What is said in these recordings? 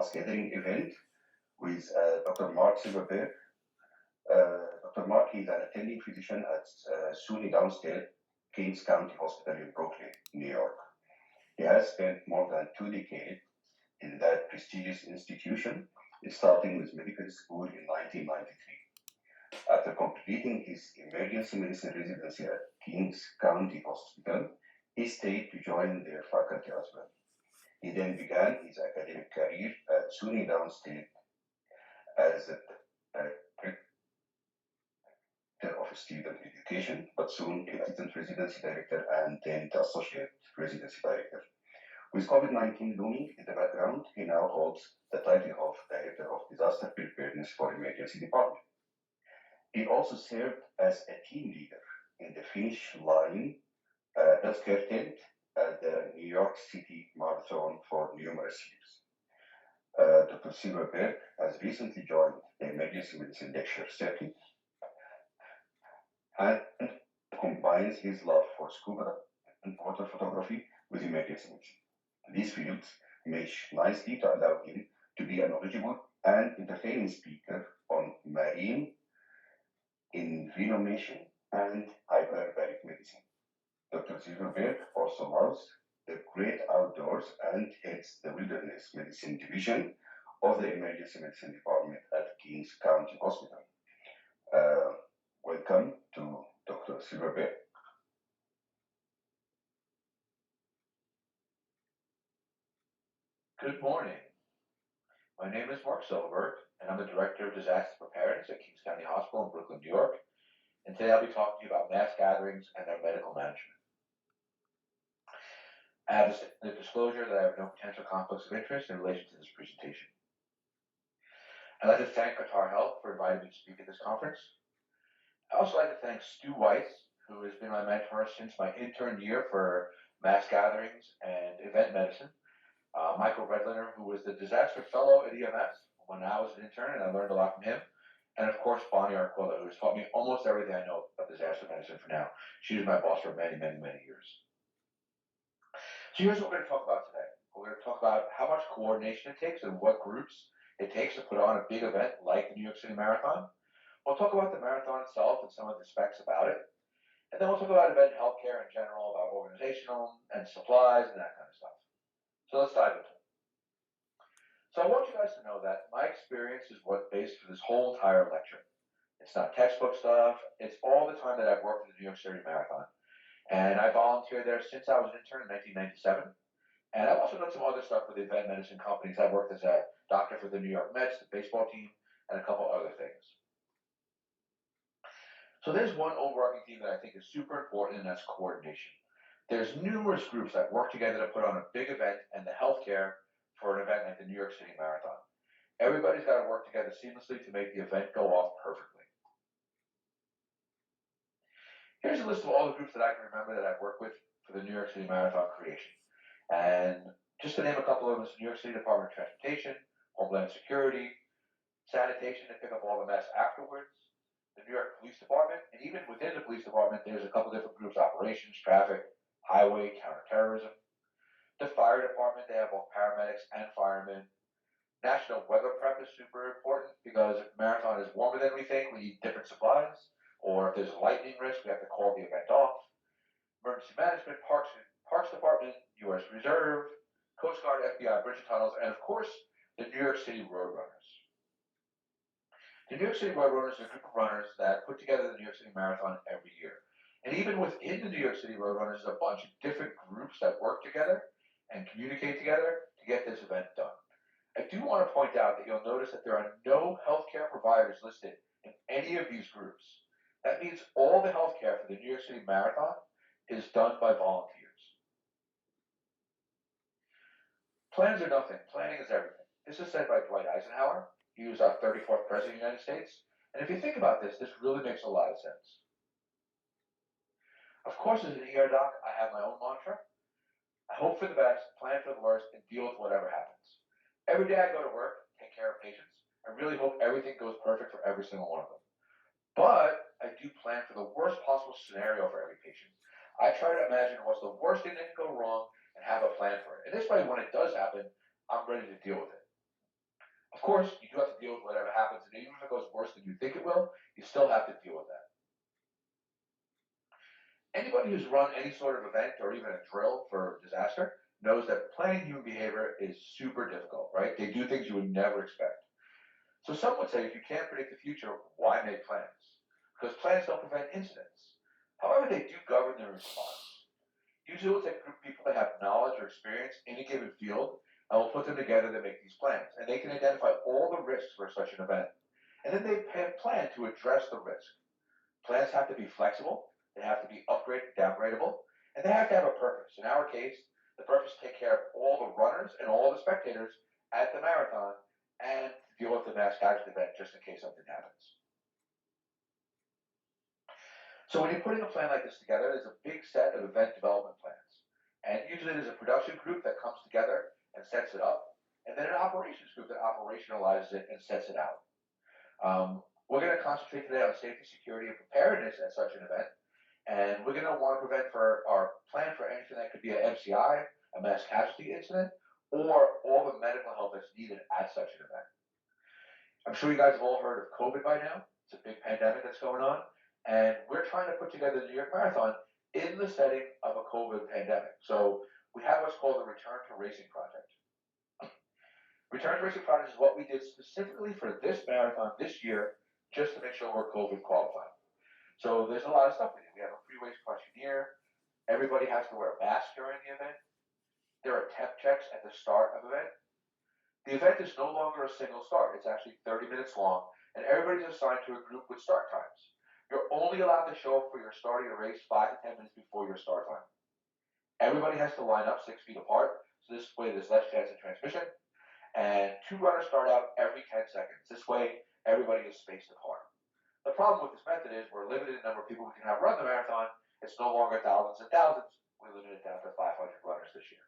mass gathering event with Dr. Mark Silverberg. Dr. Mark is an attending physician at SUNY Downstate Kings County Hospital in Brooklyn, New York. He has spent more than 2 decades in that prestigious institution, starting with medical school in 1993. After completing his emergency medicine residency at Kings County Hospital, he stayed to join their faculty as well. He then began his academic career at SUNY Downstate as a director of student education, but soon the assistant residency director and then the associate residency director. With COVID-19 looming in the background, he now holds the title of Director of Disaster Preparedness for Emergency Department. He also served as a team leader in the finish line healthcare tent at the New York City Marathon for numerous years. Dr. Silverberg has recently joined the emergency medicine lecture circuit and combines his love for scuba and water photography with emergency medicine. These fields mesh nicely to allow him to be a knowledgeable and entertaining speaker on marine envenomation and hyperbaric medicine. Dr. Silverberg also loves the great outdoors and heads the wilderness medicine division of the emergency medicine department at Kings County Hospital. Welcome to Dr. Silverberg. Good morning. My name is Mark Silverberg, and I'm the Director of Disaster Preparedness at Kings County Hospital in Brooklyn, New York. And today I'll be talking to you about mass gatherings and their medical management. I have the disclosure that I have no potential conflicts of interest in relation to this presentation. I'd like to thank Qatar Health for inviting me to speak at this conference. I'd also like to thank Stu Weiss, who has been my mentor since my intern year for mass gatherings and event medicine. Michael Redliner, who was the disaster fellow at EMS when I was an intern, and I learned a lot from him. And of course, Bonnie Arquilla, who has taught me almost everything I know of disaster medicine for now. She was my boss for many, many, many years. So here's what we're going to talk about today. We're going to talk about how much coordination it takes and what groups it takes to put on a big event like the New York City Marathon. We'll talk about the marathon itself and some of the specs about it. And then we'll talk about event healthcare in general, about organizational and supplies and that kind of stuff. So let's dive into it. So I want you guys to know that my experience is what's based for this whole entire lecture. It's not textbook stuff. It's all the time that I've worked at the New York City Marathon. And I volunteered there since I was an intern in 1997. And I've also done some other stuff with the event medicine companies. I worked as a doctor for the New York Mets, the baseball team, and a couple other things. So there's one overarching theme that I think is super important, and that's coordination. There's numerous groups that work together to put on a big event and the healthcare for an event like the New York City Marathon. Everybody's got to work together seamlessly to make the event go off perfectly. Here's a list of all the groups that I can remember that I've worked with for the New York City Marathon creation. And just to name a couple of them, it's the New York City Department of Transportation, Homeland Security, Sanitation to pick up all the mess afterwards, the New York Police Department, and even within the police department, there's a couple different groups: operations, traffic, highway, counterterrorism. The fire department, they have both paramedics and firemen. National weather prep is super important because if the marathon is warmer than we think, we need different supplies. Or if there's a lightning risk, we have to call the event off. Emergency management, parks department, U.S. Reserve, Coast Guard, FBI, bridge and tunnels, and of course, the New York City Roadrunners. The New York City Roadrunners is a group of runners that put together the New York City Marathon every year. And even within the New York City Roadrunners, there's a bunch of different groups that work together and communicate together to get this event done. I do want to point out that you'll notice that there are no healthcare providers listed in any of these groups. That means all the healthcare for the New York City Marathon is done by volunteers. Plans are nothing. Planning is everything. This is said by Dwight Eisenhower. He was our 34th president of the United States. And if you think about this, this really makes a lot of sense. Of course, as an ER doc, I have my own mantra. I hope for the best, plan for the worst, and deal with whatever happens. Every day I go to work, take care of patients. I really hope everything goes perfect for every single one of them. But I do plan for the worst possible scenario for every patient. I try to imagine what's the worst thing that can go wrong and have a plan for it. And this way, when it does happen, I'm ready to deal with it. Of course, you do have to deal with whatever happens, and even if it goes worse than you think it will, you still have to deal with that. Anybody who's run any sort of event or even a drill for disaster knows that planning human behavior is super difficult, right? They do things you would never expect. So some would say if you can't predict the future, why make plans? Because plans don't prevent incidents. However, they do govern their response. Usually we'll take a group of people that have knowledge or experience in a given field, and we'll put them together to make these plans. And they can identify all the risks for such an event. And then they plan to address the risk. Plans have to be flexible, they have to be upgraded, downgradable, and they have to have a purpose. In our case, the purpose is to take care of all the runners and all the spectators at the marathon and to deal with the mass casualty event just in case something happens. So when you're putting a plan like this together, there's a big set of event development plans. And usually there's a production group that comes together and sets it up, and then an operations group that operationalizes it and sets it out. We're going to concentrate today on safety, security, and preparedness at such an event. And we're going to want to prevent for our plan for anything that could be an MCI, a mass casualty incident, or all the medical help that's needed at such an event. I'm sure you guys have all heard of COVID by now. It's a big pandemic that's going on. And we're trying to put together the New York Marathon in the setting of a COVID pandemic. So we have what's called the Return to Racing Project. Return to Racing Project is what we did specifically for this marathon this year, just to make sure we're COVID qualified. So there's a lot of stuff we do. We have a pre-race questionnaire. Everybody has to wear a mask during the event. There are temp checks at the start of the event. The event is no longer a single start. It's actually 30 minutes long, and everybody's assigned to a group with start times. You're only allowed to show up for your start of your race 5 to 10 minutes before your start time. Everybody has to line up 6 feet apart, so this way there's less chance of transmission. And 2 runners start out every 10 seconds. This way, everybody is spaced apart. The problem with this method is we're limited in the number of people we can have run the marathon. It's no longer thousands and thousands. We limit it down to 500 runners this year.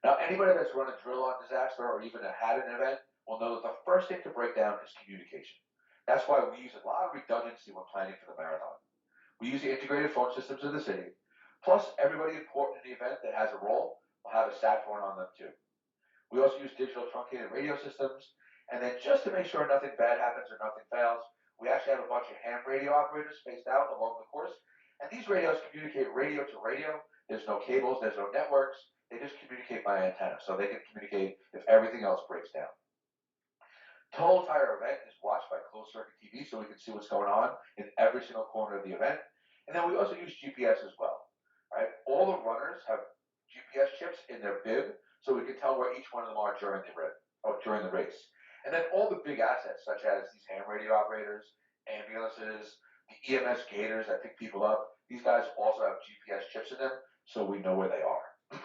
Now, anybody that's run a drill on disaster or even had an event will know that the first thing to break down is communication. That's why we use a lot of redundancy when planning for the marathon. We use the integrated phone systems of the city. Plus, everybody important in the event that has a role will have a sat phone on them too. We also use digital truncated radio systems, and then just to make sure nothing bad happens or nothing fails, we actually have a bunch of ham radio operators spaced out along the course, and these radios communicate radio to radio. There's no cables, there's no networks, they just communicate by antenna, so they can communicate if everything else breaks down. The whole entire event is watched by closed circuit TV, so we can see what's going on in every single corner of the event, and then we also use GPS as well. Right? All the runners have GPS chips in their bib, so we can tell where each one of them are during the race. And then all the big assets, such as these ham radio operators, ambulances, the EMS gators that pick people up, these guys also have GPS chips in them, so we know where they are.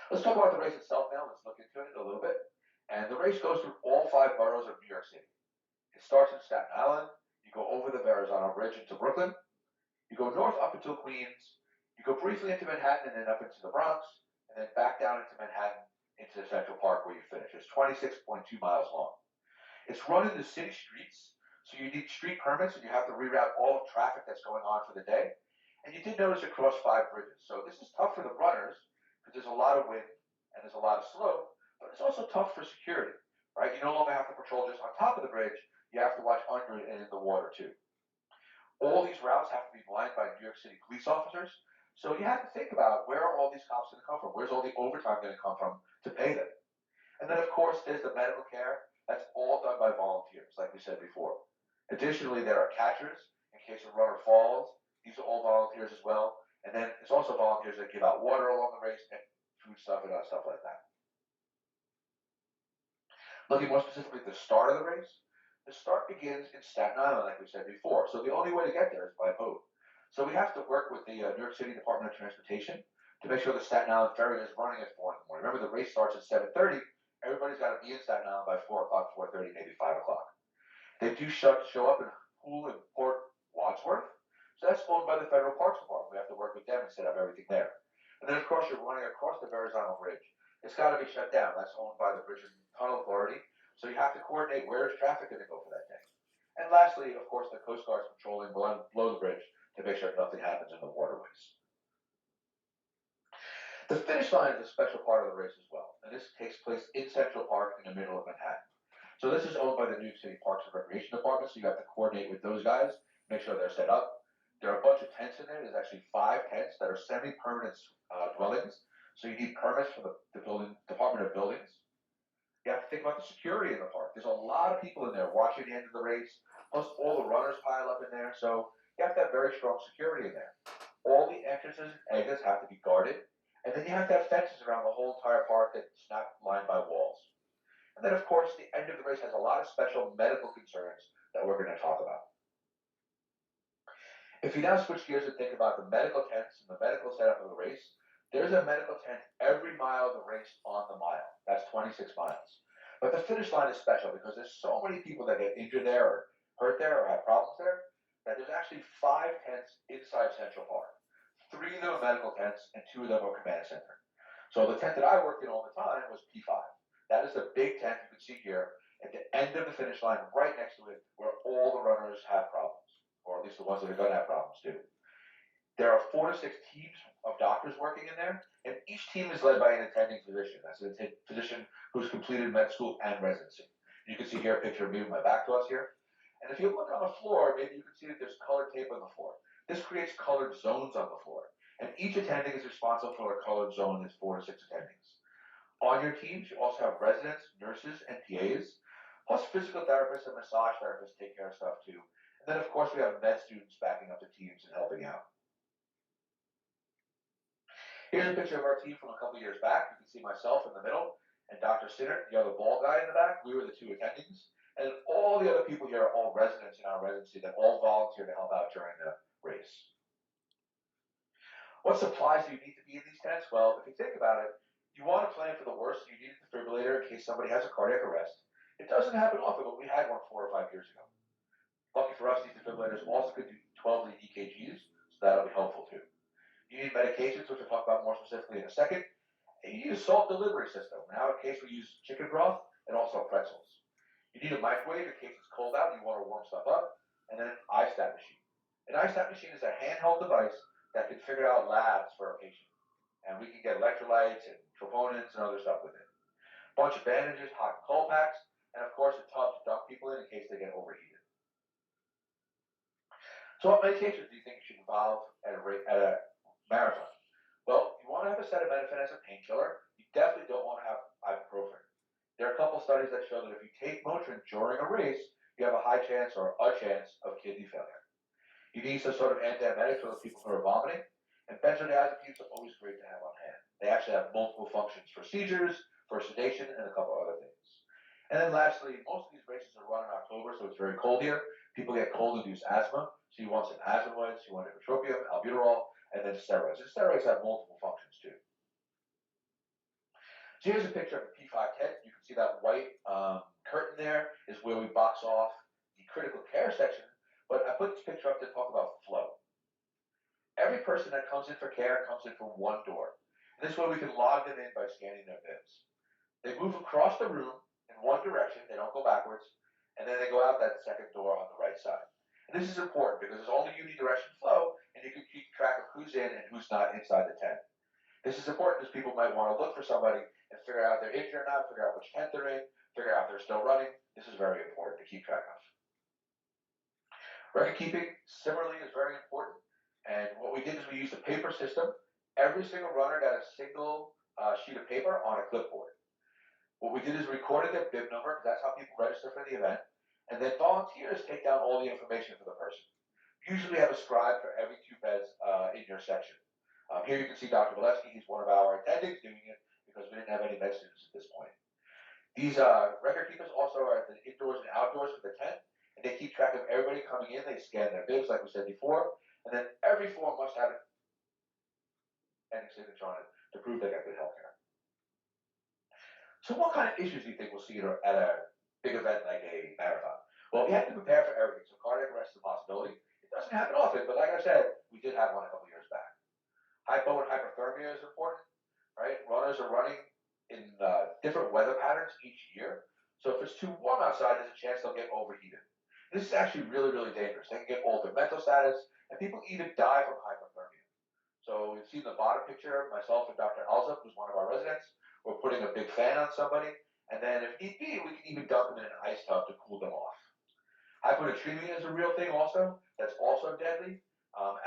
Let's talk about the race itself now. Let's look into it a little bit. And the race goes through all 5 boroughs of New York City. It starts in Staten Island. You go over the Verrazano Bridge into Brooklyn. You go north up until Queens. You go briefly into Manhattan and then up into the Bronx, and then back down into Manhattan into Central Park where you finish. It's 26.2 miles long. It's run in the city streets, so you need street permits and you have to reroute all of traffic that's going on for the day. And you did notice across 5 bridges. So this is tough for the runners because there's a lot of wind and there's a lot of slope, but it's also tough for security, right? You no longer have to patrol just on top of the bridge. You have to watch under it and in the water too. All these routes have to be lined by New York City police officers. So you have to think about where are all these cops going to come from? Where's all the overtime going to come from to pay them? And then, of course, there's the medical care. That's all done by volunteers, like we said before. Additionally, there are catchers in case a runner falls. These are all volunteers as well. And then it's also volunteers that give out water along the race and food stuff and stuff like that. Looking more specifically at the start of the race, the start begins in Staten Island, like we said before. So the only way to get there is by boat. So we have to work with the New York City Department of Transportation to make sure the Staten Island ferry is running at 4 in the morning. Remember, the race starts at 7:30. Everybody's got to be in Staten Island by 4 o'clock, 4:30, maybe 5 o'clock. They do show up in a pool in Port Wadsworth. So that's owned by the Federal Parks Department. We have to work with them and set up everything there. And then, of course, you're running across the Verrazano Bridge. It's got to be shut down. That's owned by the Bridge and Tunnel Authority. So you have to coordinate where is traffic going to go for that day. And lastly, of course, the Coast Guard's patrolling below the bridge to make sure nothing happens in the waterways. The finish line is a special part of the race as well, and this takes place in Central Park in the middle of Manhattan. So this is owned by the New York City Parks and Recreation Department, so you have to coordinate with those guys, make sure they're set up. There are a bunch of tents in there. There's actually 5 tents that are semi-permanent dwellings, so you need permits from the Department of Buildings. You have to think about the security in the park. There's a lot of people in there watching the end of the race, plus all the runners pile up in there, so you have to have very strong security in there. All the entrances and exits have to be guarded, and then you have to have fences around the whole entire park that's not lined by walls. And then, of course, the end of the race has a lot of special medical concerns that we're going to talk about. If you now switch gears and think about the medical tents and the medical setup of the race, there's a medical tent every mile of the race on the mile. That's 26 miles. But the finish line is special because there's so many people that get injured there or hurt there or have problems there that there's actually 5 tents inside Central Park. 3 of them are medical tents and 2 of them are command center. So the tent that I worked in all the time was P5. That is the big tent you can see here at the end of the finish line, right next to it, where all the runners have problems, or at least the ones that are going to have problems too. There are 4 to 6 teams of doctors working in there, and each team is led by an attending physician. That's a physician who's completed med school and residency. You can see here a picture of me with my back to us here. And if you look on the floor, maybe you can see that there's colored tape on the floor. This creates colored zones on the floor, and each attending is responsible for a colored zone. There's 4 to 6 attendings. On your teams, you also have residents, nurses, and PAs, plus physical therapists and massage therapists take care of stuff too. And then, of course, we have med students backing up the teams and helping out. Here's a picture of our team from a couple years back. You can see myself in the middle and Dr. Sinner, the other bald guy in the back. We were the 2 attendings. And all the other people here are all residents in our residency that all volunteer to help out during the race. What supplies do you need to be in these tents? Well, if you think about it, you want to plan for the worst. You need a defibrillator in case somebody has a cardiac arrest. It doesn't happen often, but we had one 4 or 5 years ago. Lucky for us, these defibrillators also could do 12 lead EKGs, so that'll be helpful too. You need medications, which we'll talk about more specifically in a second. And you need a salt delivery system. In our case, we use chicken broth and also pretzels. You need a microwave in case it's cold out and you want to warm stuff up, and then an iStat machine. An iStat machine is a handheld device that can figure out labs for a patient. And we can get electrolytes and troponins and other stuff with it. A bunch of bandages, hot and cold packs, and of course a tub to dunk people in case they get overheated. So what medications do you think you should involve at a marathon? Well, you want to have acetaminophen as a painkiller. You definitely don't want to have ibuprofen. There are a couple studies that show that if you take Motrin during a race, you have a high chance or a chance of kidney failure. You need some sort of antiemetic for those people who are vomiting. And benzodiazepines are always great to have on hand. They actually have multiple functions for seizures, for sedation, and a couple other things. And then lastly, most of these races are run in October, so it's very cold here. People get cold-induced asthma, so you want some asthma meds, you want ipratropium, albuterol, and then steroids. And steroids have multiple functions too. So here's a picture of a P5 tent. You can see that white curtain there is where we box off the critical care section, but I put this picture up to talk about flow. Every person that comes in for care comes in from one door. And this way we can log them in by scanning their bibs. They move across the room in one direction, they don't go backwards, and then they go out that second door on the right side. And this is important because there's only unidirectional flow, and you can keep track of who's in and who's not inside the tent. This is important because people might want to look for somebody and figure out if they're injured or not, figure out which tent they're in, figure out if they're still running. This is very important to keep track of. Record keeping, similarly, is very important. And what we did is we used a paper system. Every single runner got a single sheet of paper on a clipboard. What we did is recorded their bib number, because that's how people register for the event. And then volunteers take down all the information for the person. Usually we have a scribe for every 2 beds in your section. Here you can see Dr. Valesky. He's one of our attendings doing it because we didn't have any med students at this point. These record keepers also are at the indoors and outdoors for the tent. And they keep track of everybody coming in. They scan their bibs, like we said before. And then every form must have any signature on it to prove they got good health care. So what kind of issues do you think we'll see at a big event like a marathon? Well, we have to prepare for everything. So cardiac arrest is a possibility. It doesn't happen often, but like I said, we did have one a couple years back. Hypo and hyperthermia is important, right? Runners are running in different weather patterns each year. So if it's too warm outside, there's a chance they'll get overheated. This is actually really, really dangerous. They can get altered mental status, and people even die from hypothermia. So you see the bottom picture, myself and Dr. Alzup, who's one of our residents, we're putting a big fan on somebody, and then if need be, we can even dunk them in an ice tub to cool them off. Hyponatremia is a real thing also, that's also deadly.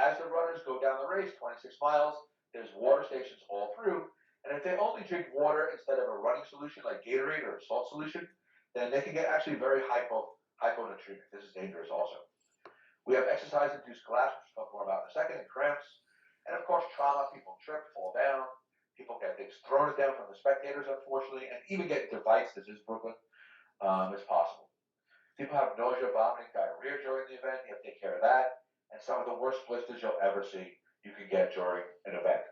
As the runners go down the race, 26 miles, there's water stations all through, and if they only drink water instead of a running solution like Gatorade or a salt solution, then they can get actually very hyponatremic. This is dangerous also. We have exercise-induced collapse, which we'll talk more about in a second, and cramps. And of course, trauma, people trip, fall down, people get things thrown at them from the spectators, unfortunately, and even get into fights. This is Brooklyn. It's possible. People have nausea, vomiting, diarrhea during the event. You have to take care of that. And some of the worst blisters you'll ever see you can get during an event.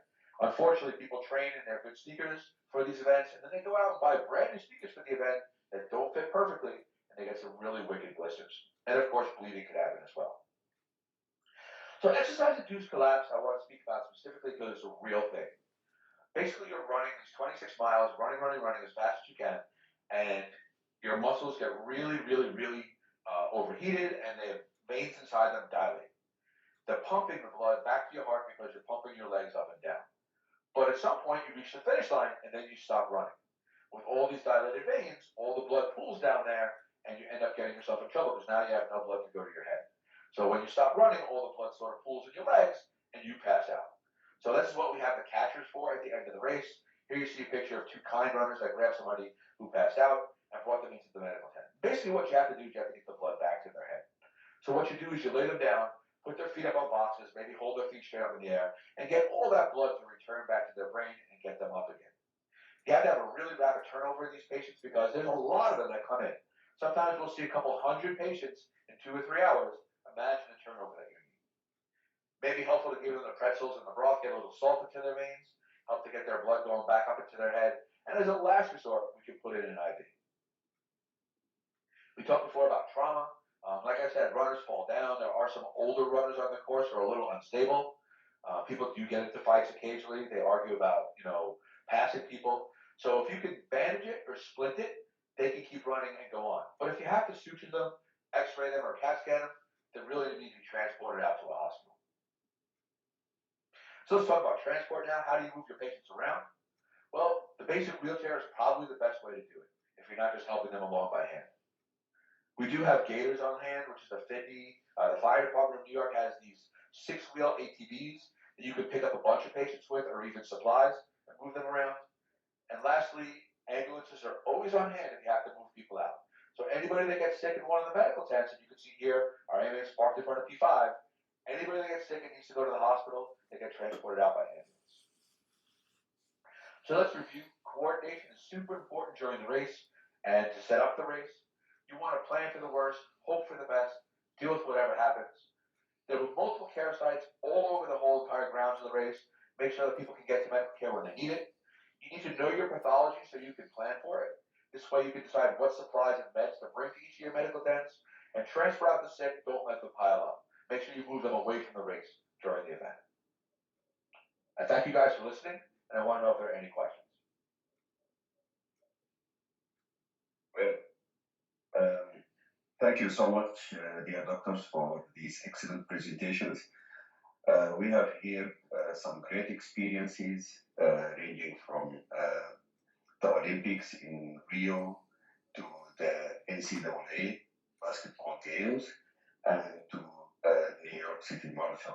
Unfortunately, people train in their good sneakers for these events, and then they go out and buy brand new sneakers for the event that don't fit perfectly, and they get some really wicked blisters. And of course, bleeding could happen as well. So exercise-induced collapse, I want to speak about specifically because it's a real thing. Basically, you're running these 26 miles, running as fast as you can, and your muscles get really overheated, and the veins inside them dilate. They're pumping the blood back to your heart because you're pumping your legs up and down. But at some point, you reach the finish line, and then you stop running. With all these dilated veins, all the blood pools down there, and you end up getting yourself in trouble because now you have no blood to go to your head. So when you stop running, all the blood sort of pools in your legs, and you pass out. So this is what we have the catchers for at the end of the race. Here you see a picture of two kind runners that grabbed somebody who passed out and brought them into the medical tent. Basically what you have to do is you have to get the blood back to their head. So what you do is you lay them down, put their feet up on boxes, maybe hold their feet straight up in the air, and get all that blood to return back to their brain and get them up again. You have to have a really rapid turnover in these patients because there's a lot of them that come in. Sometimes we'll see a couple hundred patients in 2 or 3 hours. Imagine the turnover that you need. Maybe helpful to give them the pretzels and the broth, get a little salt into their veins, help to get their blood going back up into their head. And as a last resort, we can put it in an IV. We talked before about trauma. Like I said, runners fall down. There are some older runners on the course who are a little unstable. People do get into fights occasionally. They argue about, passing people. So if you can bandage it or splint it, they can keep running and go on. But if you have to suture them, x-ray them, or CAT scan them, they really need to be transported out to a hospital. So let's talk about transport now. How do you move your patients around? Well, the basic wheelchair is probably the best way to do it if you're not just helping them along by hand. We do have gators on hand, which is a 50. The fire department of New York has these 6-wheel ATVs that you can pick up a bunch of patients with, or even supplies, and move them around. And lastly, ambulances are always on hand if you have to move people out. So anybody that gets sick in one of the medical tents, and you can see here, our ambulance parked in front of P5, anybody that gets sick and needs to go to the hospital, they get transported out by ambulance. So let's review. Coordination is super important during the race, and to set up the race, you want to plan for the worst, hope for the best, deal with whatever happens. There were multiple care sites all over the whole entire grounds of the race. Make sure that people can get to medical care when they need it. You need to know your pathology so you can plan for it. This way you can decide what supplies and meds to bring to each of your medical tents, and transfer out the sick. Don't let them pile up. Make sure you move them away from the race during the event. I thank you guys for listening, and I want to know if there are any questions. Well, thank you so much, dear doctors, for these excellent presentations. We have here some great experiences ranging from the Olympics in Rio to the NCAA basketball games and to New York City Marathon.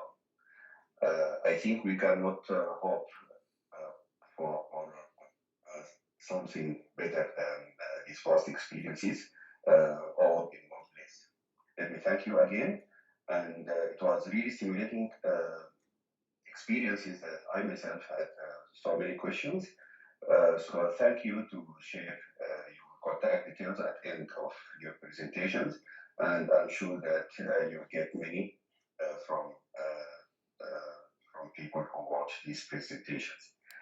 I think we cannot hope for something better than these past experiences all in one place. Let me thank you again, and it was really stimulating experiences that I myself had so many questions. So thank you to share your contact details at the end of your presentations, and I'm sure that you'll get many from people who watch these presentations.